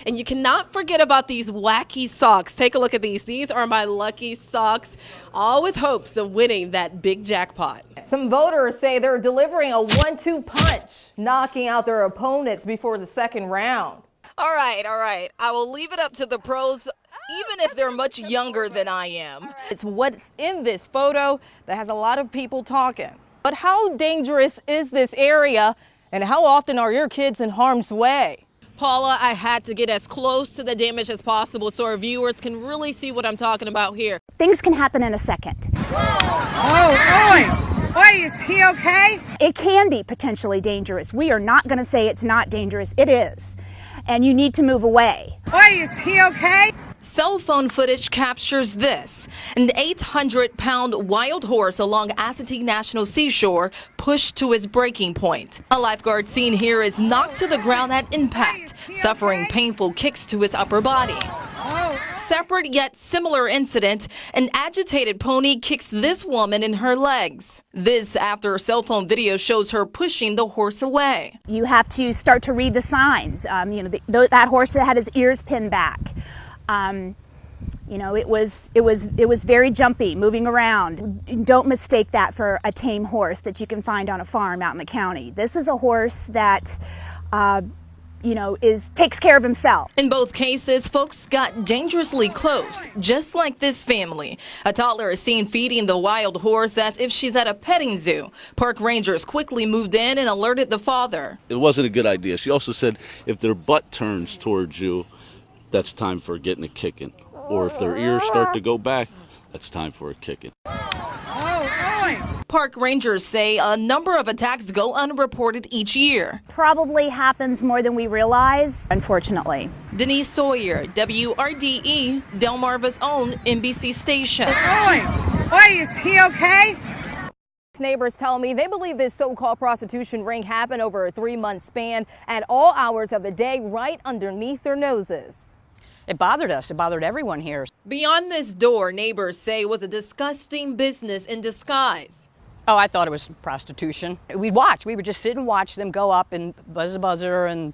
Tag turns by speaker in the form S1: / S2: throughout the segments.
S1: And you cannot forget about these wacky socks. Take a look at these. These are my lucky socks, all with hopes of winning that big jackpot.
S2: Some voters say they're delivering a 1-2 punch, knocking out their opponents before the second round.
S1: All right. I will leave it up to the pros, even if they're much younger than I am. It's what's in this photo that has a lot of people talking. But how dangerous is this area, and how often are your kids in harm's way? Paula, I had to get as close to the damage as possible so our viewers can really see what I'm talking about here.
S3: Things can happen in a second.
S4: Oi, is he okay?
S3: It can be potentially dangerous. We are not going to say it's not dangerous. It is. And you need to move away.
S4: Oi, is he okay?
S1: Cell phone footage captures this. An 800-pound wild horse along Assateague National Seashore pushed to his breaking point. A lifeguard seen here is knocked to the ground at impact, suffering painful kicks to his upper body. Separate yet similar incident, an agitated pony kicks this woman in her legs. This after cell phone video shows her pushing the horse away.
S3: You have to start to read the signs. That horse had his ears pinned back. It was very jumpy, moving around. Don't mistake that for a tame horse that you can find on a farm out in the county. This is a horse that, takes care of himself.
S1: In both cases, folks got dangerously close, just like this family. A toddler is seen feeding the wild horse as if she's at a petting zoo. Park rangers quickly moved in and alerted the father.
S5: It wasn't a good idea. She also said if their butt turns towards you, that's time for getting a kicking. Or if their ears start to go back, that's time for a kicking.
S1: Park rangers say a number of attacks go unreported each year.
S3: Probably happens more than we realize, unfortunately.
S1: Denise Sawyer, WRDE, Delmarva's own NBC station.
S4: Oi, is he okay?
S2: Neighbors tell me they believe this so-called prostitution ring happened over a 3-month span at all hours of the day right underneath their noses.
S6: It bothered us. It bothered everyone here.
S1: Beyond this door, neighbors say was a disgusting business in disguise.
S6: Oh, I thought it was prostitution. We'd watch. We would just sit and watch them go up and buzz a buzzer and...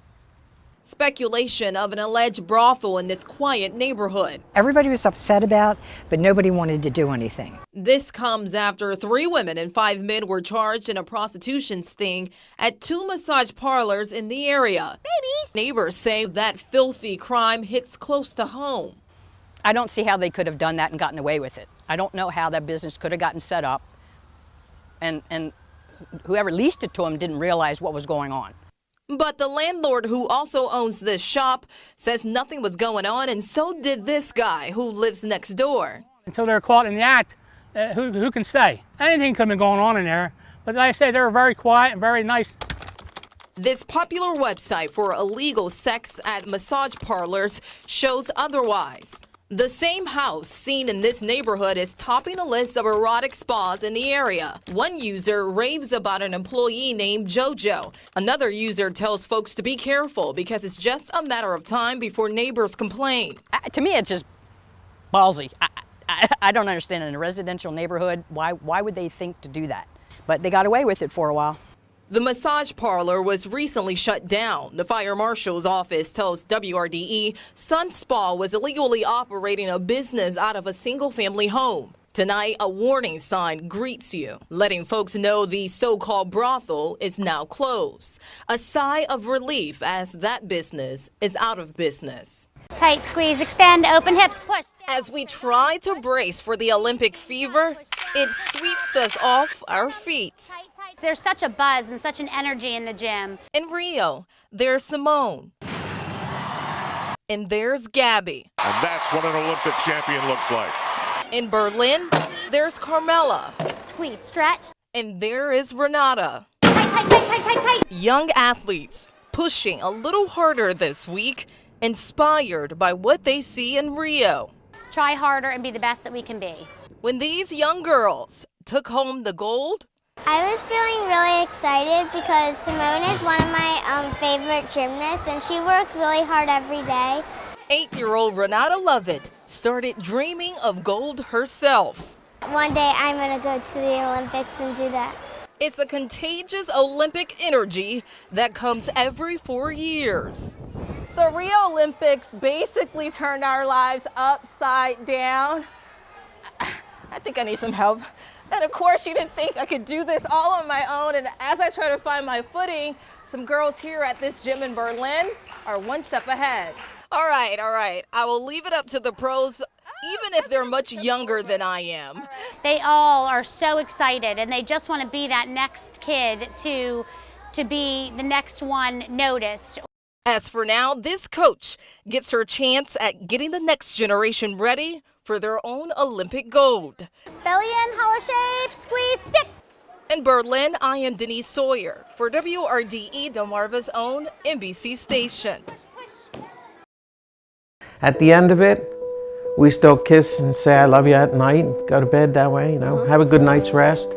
S1: Speculation of an alleged brothel in this quiet neighborhood.
S7: Everybody was upset about, but nobody wanted to do anything.
S1: This comes after 3 women and 5 men were charged in a prostitution sting at 2 massage parlors in the area. Babies! Neighbors say that filthy crime hits close to home.
S6: I don't see how they could have done that and gotten away with it. I don't know how that business could have gotten set up. And whoever leased it to them didn't realize what was going on.
S1: But the landlord, who also owns this shop, says nothing was going on, and so did this guy who lives next door.
S8: Until they're caught in the act, who can say? Anything could have been going on in there. But like I say, they were very quiet and very nice.
S1: This popular website for illegal sex at massage parlors shows otherwise. The same house seen in this neighborhood is topping a list of erotic spas in the area. One user raves about an employee named JoJo. Another user tells folks to be careful because it's just a matter of time before neighbors complain.
S6: To me, it's just ballsy. I don't understand in a residential neighborhood, why would they think to do that? But they got away with it for a while.
S1: The massage parlor was recently shut down. The fire marshal's office tells WRDE Sun Spa was illegally operating a business out of a single-family home. Tonight, a warning sign greets you, letting folks know the so-called brothel is now closed. A sigh of relief as that business is out of business.
S9: Tight squeeze, extend, open hips, push.
S1: As we try to brace for the Olympic fever, it sweeps us off our feet.
S9: There's such a buzz and such an energy in the gym.
S1: In Rio, there's Simone. And there's Gabby.
S10: And that's what an Olympic champion looks like.
S1: In Berlin, there's Carmela.
S9: Squeeze, stretch.
S1: And there is Renata.
S9: Tight, tight, tight, tight, tight, tight.
S1: Young athletes pushing a little harder this week, inspired by what they see in Rio.
S9: Try harder and be the best that we can be.
S1: When these young girls took home the gold,
S11: I was feeling really excited because Simone is one of my favorite gymnasts and she works really hard every day.
S1: 8-year-old Renata Lovett started dreaming of gold herself.
S11: One day I'm going to go to the Olympics and do that.
S1: It's a contagious Olympic energy that comes every 4 years.
S2: So Rio Olympics basically turned our lives upside down. I think I need some help. And of course, you didn't think I could do this all on my own. And as I try to find my footing, some girls here at this gym in Berlin are one step ahead. All right. I will leave it up to the pros, even if they're much younger than I am.
S9: They all are so excited, and they just want to be that next kid to be the next one noticed.
S1: As for now, this coach gets her chance at getting the next generation ready for their own Olympic gold.
S9: Belly in, hollow shape, squeeze, stick.
S1: In Berlin, I am Denise Sawyer for WRDE, Delmarva's own NBC station.
S12: At the end of it, we still kiss and say I love you at night, go to bed that way, have a good night's rest.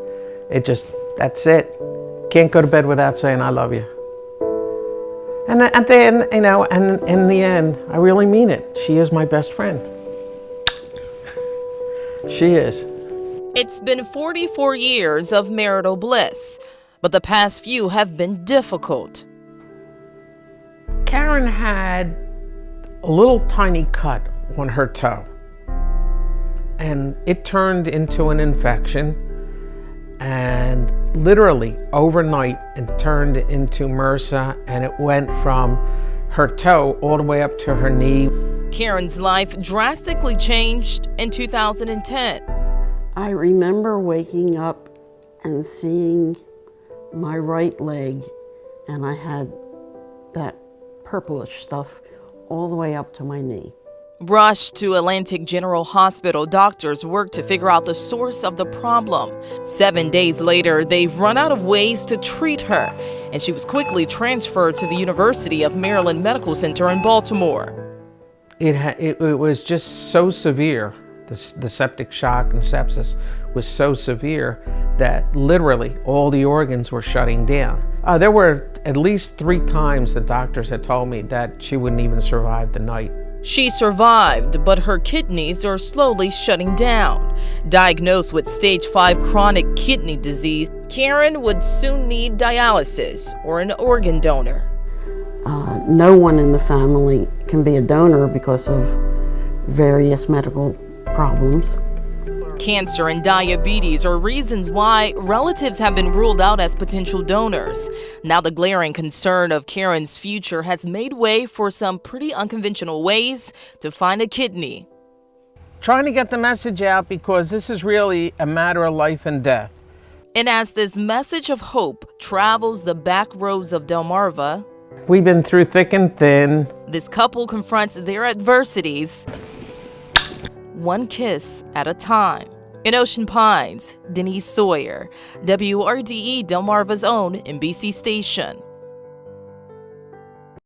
S12: That's it. Can't go to bed without saying I love you. And at the end, and in the end, I really mean it. She is my best friend. She is.
S1: It's been 44 years of marital bliss, but the past few have been difficult.
S12: Karen had a little tiny cut on her toe, and it turned into an infection, and literally overnight it turned into MRSA, and it went from her toe all the way up to her knee.
S1: Karen's life drastically changed in 2010.
S13: I remember waking up and seeing my right leg, and I had that purplish stuff all the way up to my knee.
S1: Rushed to Atlantic General Hospital, doctors worked to figure out the source of the problem. 7 days later, they've run out of ways to treat her, and she was quickly transferred to the University of Maryland Medical Center in Baltimore.
S12: It was just so severe. The septic shock and sepsis was so severe that literally all the organs were shutting down. There were at least 3 times the doctors had told me that she wouldn't even survive the night.
S1: She survived, but her kidneys are slowly shutting down. Diagnosed with stage 5 chronic kidney disease, Karen would soon need dialysis or an organ donor.
S13: No one in the family can be a donor because of various medical problems.
S1: Cancer and diabetes are reasons why relatives have been ruled out as potential donors. Now the glaring concern of Karen's future has made way for some pretty unconventional ways to find a kidney.
S12: Trying to get the message out because this is really a matter of life and death.
S1: And as this message of hope travels the back roads of Delmarva,
S12: we've been through thick and thin.
S1: This couple confronts their adversities one kiss at a time. In Ocean Pines, Denise Sawyer, WRDE Delmarva's own NBC station.